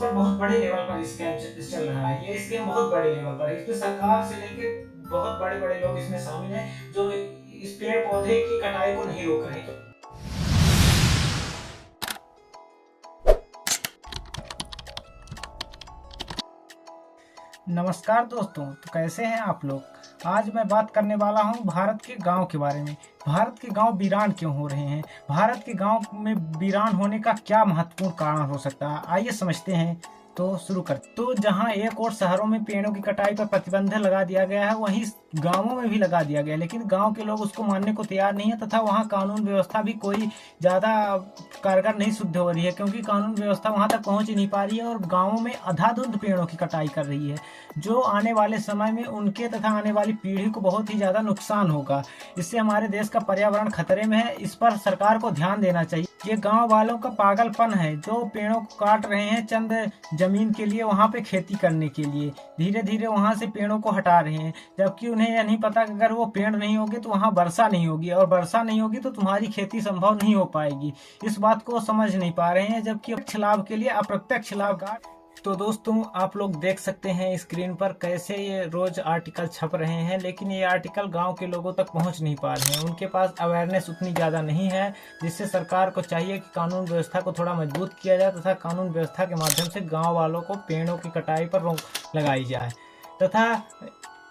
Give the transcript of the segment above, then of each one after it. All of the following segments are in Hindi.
पर बहुत बड़े लेवल पर स्कैम चल रहा है। ये स्कैम बहुत बड़े लेवल पर है। इसमें सरकार से लेके बहुत बड़े बड़े लोग इसमें शामिल हैं जो इस पेड़ पौधे की कटाई को नहीं रोक रहे। नमस्कार दोस्तों, तो कैसे हैं आप लोग। आज मैं बात करने वाला हूं भारत के गांव के बारे में। भारत के गांव वीरान क्यों हो रहे हैं, भारत के गांव में वीरान होने का क्या महत्वपूर्ण कारण हो सकता है, आइए समझते हैं। तो शुरू करते। तो जहां एक और शहरों में पेड़ों की कटाई पर प्रतिबंध लगा दिया गया है, वहीं गांवों में भी लगा दिया गया है, लेकिन गांव के लोग उसको मानने को तैयार नहीं है तथा वहां कानून व्यवस्था भी कोई ज़्यादा कारगर नहीं सिद्ध हो रही है, क्योंकि कानून व्यवस्था वहां तक पहुंच ही नहीं पा रही है और गांवों में अंधाधुंध पेड़ों की कटाई कर रही है, जो आने वाले समय में उनके तथा आने वाली पीढ़ी को बहुत ही ज़्यादा नुकसान होगा। इससे हमारे देश का पर्यावरण खतरे में है। इस पर सरकार को ध्यान देना चाहिए। ये गांव वालों का पागलपन है जो पेड़ों को काट रहे हैं चंद जमीन के लिए, वहां पे खेती करने के लिए धीरे धीरे वहां से पेड़ों को हटा रहे हैं, जबकि उन्हें यह नहीं पता कि अगर वो पेड़ नहीं होंगे तो वहां वर्षा नहीं होगी, और वर्षा नहीं होगी तो तुम्हारी खेती संभव नहीं हो पाएगी। इस बात को समझ नहीं पा रहे हैं, जबकि प्रत्यक्ष लाभ के लिए अप्रत्यक्ष लाभ। तो दोस्तों, आप लोग देख सकते हैं स्क्रीन पर कैसे ये रोज आर्टिकल छप रहे हैं, लेकिन ये आर्टिकल गांव के लोगों तक पहुंच नहीं पा रहे हैं। उनके पास अवेयरनेस उतनी ज़्यादा नहीं है, जिससे सरकार को चाहिए कि कानून व्यवस्था को थोड़ा मजबूत किया जाए तथा कानून व्यवस्था के माध्यम से गांव वालों को पेड़ों की कटाई पर रोक लगाई जाए। तथा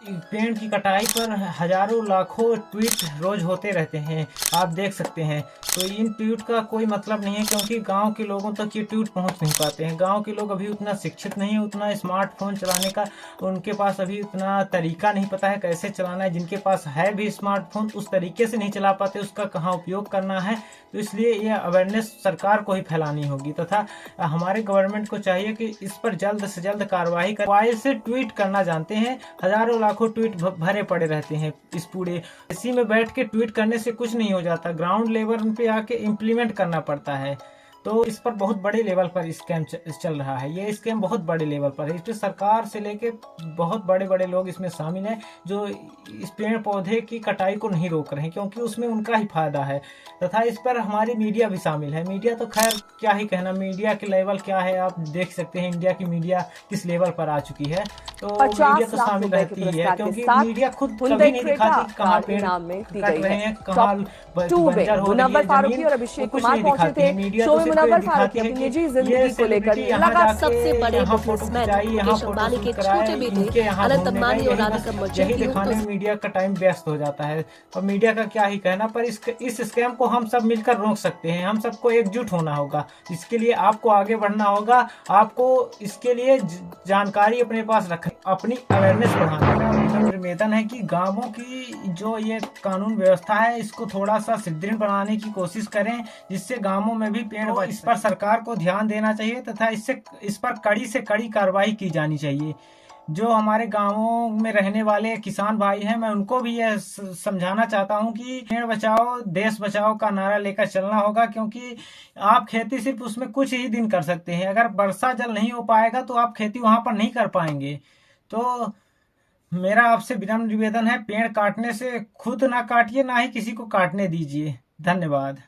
पेड़ की कटाई पर हजारों लाखों ट्वीट रोज होते रहते हैं, आप देख सकते हैं। तो इन ट्वीट का कोई मतलब नहीं है, क्योंकि गांव के लोगों तक ये ट्वीट पहुंच नहीं पाते हैं। गांव के लोग अभी उतना शिक्षित नहीं है, उतना स्मार्टफोन चलाने का उनके पास अभी उतना तरीका नहीं पता है कैसे चलाना है। जिनके पास है भी स्मार्टफोन उस तरीके से नहीं चला पाते, उसका कहाँ उपयोग करना है। तो इसलिए यह अवेयरनेस सरकार को ही फैलानी होगी तथा हमारे गवर्नमेंट को चाहिए कि इस पर जल्द से जल्द कार्रवाई कर। मोबाइल से ट्वीट करना जानते हैं, हजारों लाखों ट्वीट भरे पड़े रहते हैं इस पूरे। इसी में बैठ के ट्वीट करने से कुछ नहीं हो जाता, ग्राउंड लेवल पे आके इम्प्लीमेंट करना पड़ता है। तो इस पर बहुत बड़े लेवल पर स्कैम चल रहा है। ये स्कैम बहुत बड़े लेवल पर है। इस पर सरकार से लेके बहुत बड़े बड़े लोग इसमें शामिल हैं जो इस पेड़ पौधे की कटाई को नहीं रोक रहे हैं, क्योंकि उसमें उनका ही फायदा है। तथा इस पर हमारी मीडिया भी शामिल है। मीडिया तो खैर क्या ही कहना, मीडिया के लेवल क्या है आप देख सकते हैं। इंडिया की मीडिया किस लेवल पर आ चुकी है। तो मीडिया तो शामिल रहती ही है, क्योंकि मीडिया खुद कभी नहीं दिखाती कहाँ पेड़ कट रहे हैं, कहाँ बंजर हो रही है जमीन, और अभिषेक कुछ कुमार नहीं पहुंचे दिखाती थे है। मीडिया शो तो में सिर्फ मुनव्वर फारूकी दिखाती है अपनी कि निजी ये जिंदगी को लेकर सेलिब्रिटी यहाँ लगातार जाके सबसे बड़े यहाँ फोटो बिजनेसमैन खिंचाई, यहाँ मुकेश फोटो अंबानी शूट के कराए, छोटे बेटे इनके यहाँ अनंत घूमने अंबानी गए, और यही राधिका बस मर्चेंट यही की दिखाने में मीडिया का टाइम व्यस्त हो जाता है। और मीडिया का क्या ही कहना, पर इस स्कैम को हम सब मिलकर रोक सकते हैं। हम सबको एकजुट होना होगा। इसके लिए आपको आगे बढ़ना होगा। आपको इसके लिए जानकारी अपने पास रखनी, अपनी अवेयरनेस बढ़ाना। निवेदन है कि गांवों की जो ये कानून व्यवस्था है इसको थोड़ा सा सुदृढ़ बनाने की कोशिश करें, जिससे गांवों में भी पेड़ बच। इस पर सरकार को ध्यान देना चाहिए तथा इस पर कड़ी से कड़ी कार्रवाई की जानी चाहिए। जो हमारे गांवों में रहने वाले किसान भाई हैं, मैं उनको भी यह समझाना चाहता हूं कि पेड़ बचाओ देश बचाओ का नारा लेकर चलना होगा, क्योंकि आप खेती सिर्फ उसमें कुछ ही दिन कर सकते हैं। अगर वर्षा जल नहीं हो पाएगा तो आप खेती वहां पर नहीं कर पाएंगे। तो मेरा आपसे विनम्र निवेदन है, पेड़ काटने से खुद ना काटिए, ना ही किसी को काटने दीजिए। धन्यवाद।